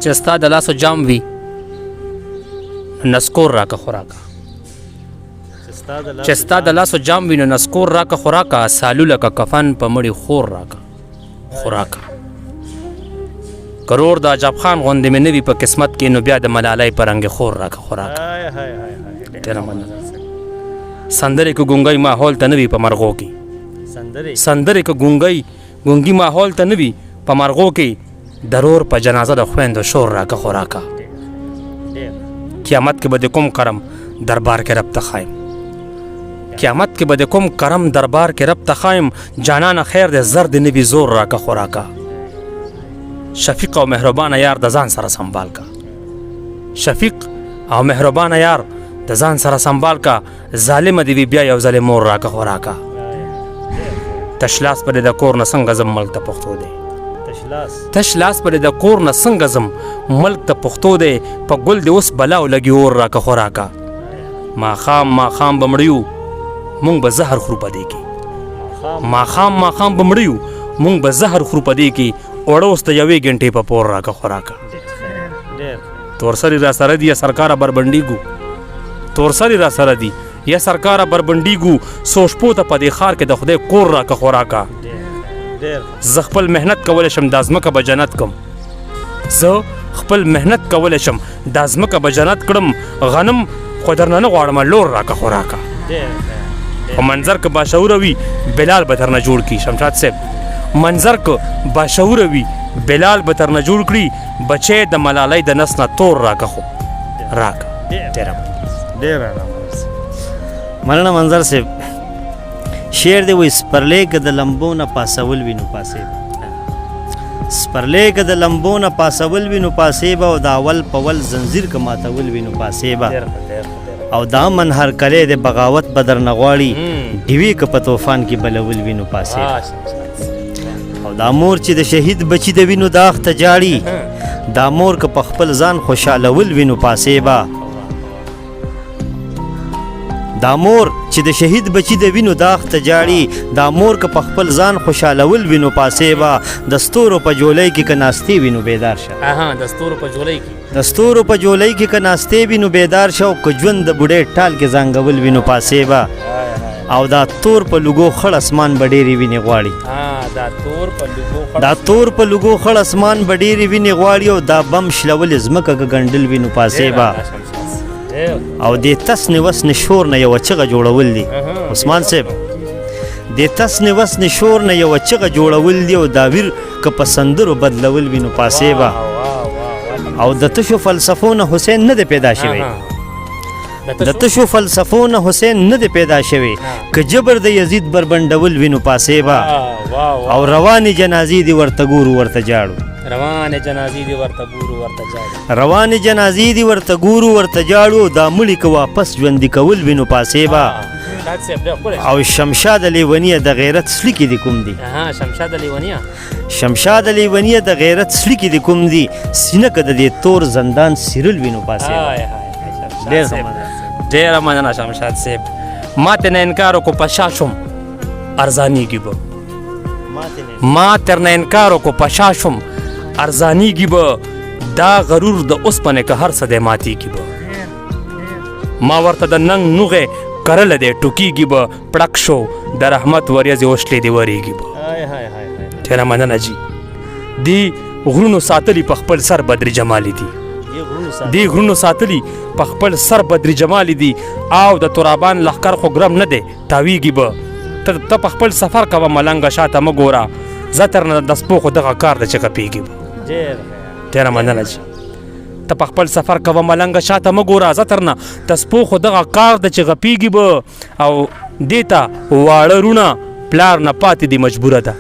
چې ستا د لاسو جام وي نسکور راکه خوراکه چې ستا د لاسو جام وي نو نسکور راکه خوراکه سالو لکه کفن په مړي خور راکه خوراکه کرور د عجب خان غوندې مې نه وي په قسمت کې نو بیا د ملالۍ په رنګ خور راکه خوراکه سندرې که ګونګی ماحول ته نه وي په مرغو کې سندرې که ګونګي ماحول ته نه وي په مرغو کې درور په جنازه د خویندو شور راکه خوراکه قیامت کې به د کوم کرم دربار کې رب ته خایم قیامت کې به د کوم کرم دربار کې رب ته خایم جانانه خیر د زر د نوي زور راکه خوراکه شفیق او مهربانه یار د ځان سره سنبال کا شفیق او مهربانه یار د ځان سره سنبال کا ظالم دی وی بیا یو ځل مور راکه خوراکه تشلاس پر د کور نه څنګه زم ملک ته پښتو دی تشلاس پر د کور نه څنګه زم ملک ته پښتو دی په ګل دی اوس بلاو لګي اور راکه خوراکه ما خام بمړیو مونږ به زهر خورو پدې کې ما خام بمړیو مونږ به زهر خورو پدې کې اوړوس ته یوې غنټې په پور راکه خوراکه تورسری را سره دی سرکار بربندیګو تورسری را سره دی یا سرکار بربندیګو سوچپو ته په دې خار کې د خدای کور راکه خوراکه زه خپل مهنت کولی شم دا ځمکه به جنت کړم زه خپل مهنت کولی شم دا ځمکه به جنت کړم غنم خو درنه نه غواړم لور راکه خوراکه په منظر که باشعوره وي بلال به درنه جوړ کړي شمشاد صاحب منظر که باشعوره وي بلال به درنه جوړ کړي بچی د ملالۍ د نس نه تور راکه خو راکه ډېره مننه منظر صاحب شعر دی وایي سپرلی که د لمبو نه پاسول وي نو پاسې سپرلی که د لمبو نه پاسول وي نو پاسې به او د اول په ول زنځیر که ماتول وي نو پاسې به او دا من هر کلی د بغاوت به درنه غواړي ډیوې که په طوفان کې بلول وي نو پاسې او دا مور چې د شهید بچي د وینو داغ ته جاړي دا مور که په خپل ځان خوشحالول وي نو پاسې به دا مور چې د شهید بچي د وینو داغ ته جاړي دا مور که په خپل ځان خوشحالول وي نو پاسې به د ستورو په جولۍ کې که ناستې وي نو بیدار شه د ستورو په جولۍ کې د ستورو په جولۍ کې که ناستې وي نو بیدار شه او که ژوند د بوډۍ ټال کې زانګول وي نو پاسې به او دا تور په لوګو خړ اسمان به ډېرې وینې غواړي دا تور په لوګو خړ اسمان به ډېرې وینې غواړي او دا بم شلولې ځمکه که ګنډل وي نو پاسې به او دې تسنې وسنې شور نه یوه چغه جوړول دي عثمان صاحب دې تسنې وسنې شور نه یوه چغه جوړول دي او دا ویر که په سندرو بدلول وي نو پاسې به او د تشو فلسفو نه حسین نه دی پیدا شوی د تشو فلسفو نه حسین نه دی پیدا شوی که جبر د یزید بربنډول وي نو پاسې به او روانې جنازې دي ورته ګورو ورته جاړو روانې جنازې دي ورته ګورو ورته جاړو دا مړي که واپس ژوندي کول وي نو پاسې به او شمشاد لیونیه د غیرت سلی کې دي کوم دي شمشاد لیونیه د غیرت سلی کې دي کوم دي سینه که د دې تور زندان سیرل وي نو پاسې به ډېره مننه شمشاد صاحب ما ته نه انکار وکړو په شا شوم ارزانیږي به ما تر نه انکار وکړو په شا شوم ارزانیږي به دا غرور د اوسپنې که هر څه دی ماتیږي به ما ورته د ننګ نوغې کرله دی ټوکیږي به پړک شو د رحمت وریځې وشلې دی وریږي به ډېره مننه جي دی غرونو ساتلي په خپل سر بدري جمالي دي دی غرونو ساتلي په خپل سر بدري جمالي دي او د ترابان لښکر خو ګرم نه دی تاویږي به ته په خپل سفر کوه ملنګه شاته مه ګوره زه تر نه د سپو خو دغه کار دی چې غپېږي به ډېره مننه جي ته په خپل سفر کوه ملنګه شاته مه ګوره زه تر نه د سپو خو دغه کار دی چې غپېږي به او دې ته واړه رونه پلار نه پاتې دي مجبوره ده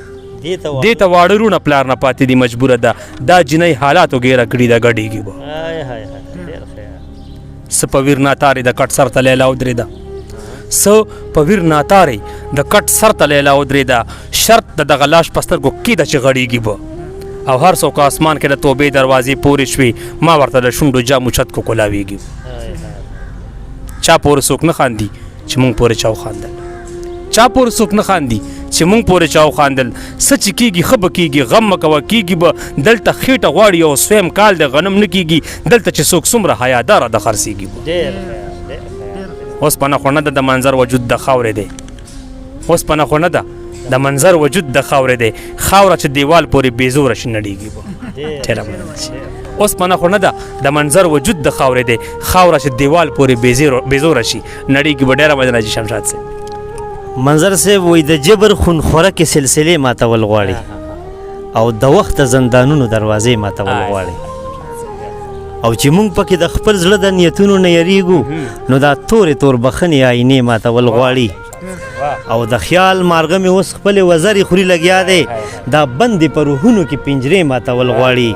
دې ته واړه رونه پلار نه پاتې دي مجبوره ده دا جنۍ حالاتو ګیره کړي ده ګډېږي به څه په ویر ناتارې د کټ سر ته لیلا ودرېده څه په ویر ناتارې د کټ سر ته لیلا ودرېده شرط د دغه لاش په سترګو کېده چې غړېږي به او هر څوک اسمان کې د توبې دروازې پورې شوې ما ورته د شونډو جامو چت کو کولاویږي چا پورې څوک نه خاندي چې مونږ پورې چا وخاندل چا پورې څوک نه خاندي چې مونږ پورې چاو خاندل څه چې کېږي ښه به کېږي غم مه کوه کېږي به دلته خېټه غواړي او سویم کال د غنم نه کېږي دلته چې څوک څومره حیاداره د خرڅېږي به اوسپنه خو نه ده د منظر وجود د خاورې دی اوسپنه خو نه ده د منظر وجود د خاورې دی خاوره چې دیوال پورې بېزوره شي نړېږي به ډېره مننه شي اوسپنه خو نه ده د منظر وجود د خاورې دی خاوره چې دیوال پورې بېزوره شي نړېږي به ډېره مننه جي شمشاد صاحب منظر صاحب وایي د جبر خونخوره کې سلسلې ماتول غواړي او د وخت زندانونو دروازې ماتول غواړي او چې مونږ پکې د خپل زړه د نیتونو نه یریږو نو دا تورې تور بخنې آینې ماتول غواړي او د خیال مارغه مې اوس خپلې وزرې خوري لګیا دی دا بندې په روحونو کې پنجرې ماتول غواړي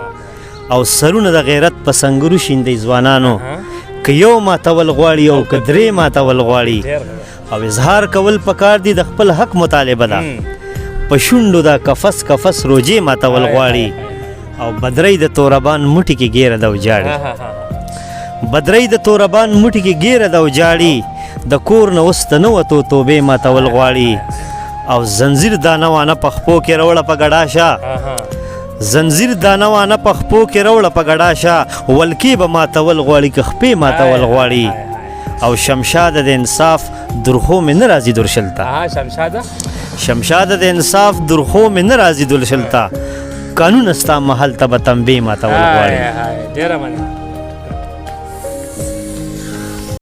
او سرونه د غیرت په سنګرو شیندي ځوانانو که یو ماتول غواړي او که درې ماتول غواړي او اظهار کول پکار دي د خپل حق مطالبه ده په شونډو دا کفس روجې ماتول غواړي او بدرۍ د توربان موټي کې ګیره ده وجاړي بدرۍ د توربان موټي کې ګیره ده وجاړي د کور نه اوس ته نه وتو توبې ماتول غواړي او زنځیر دانه وانه په خپو کې راوړه په ګډا شه زنځیر دانه وانه په خپو کې راوړه په ګډا شه ولکې به ماتول غواړي که خپې ماتول غواړي او شمشاد د انصاف درخو مې نه راځي درشلته شمشاد د انصاف درخو مې نه راځي درشلته قانون ستا محل ته به تنبې ماتول غواړي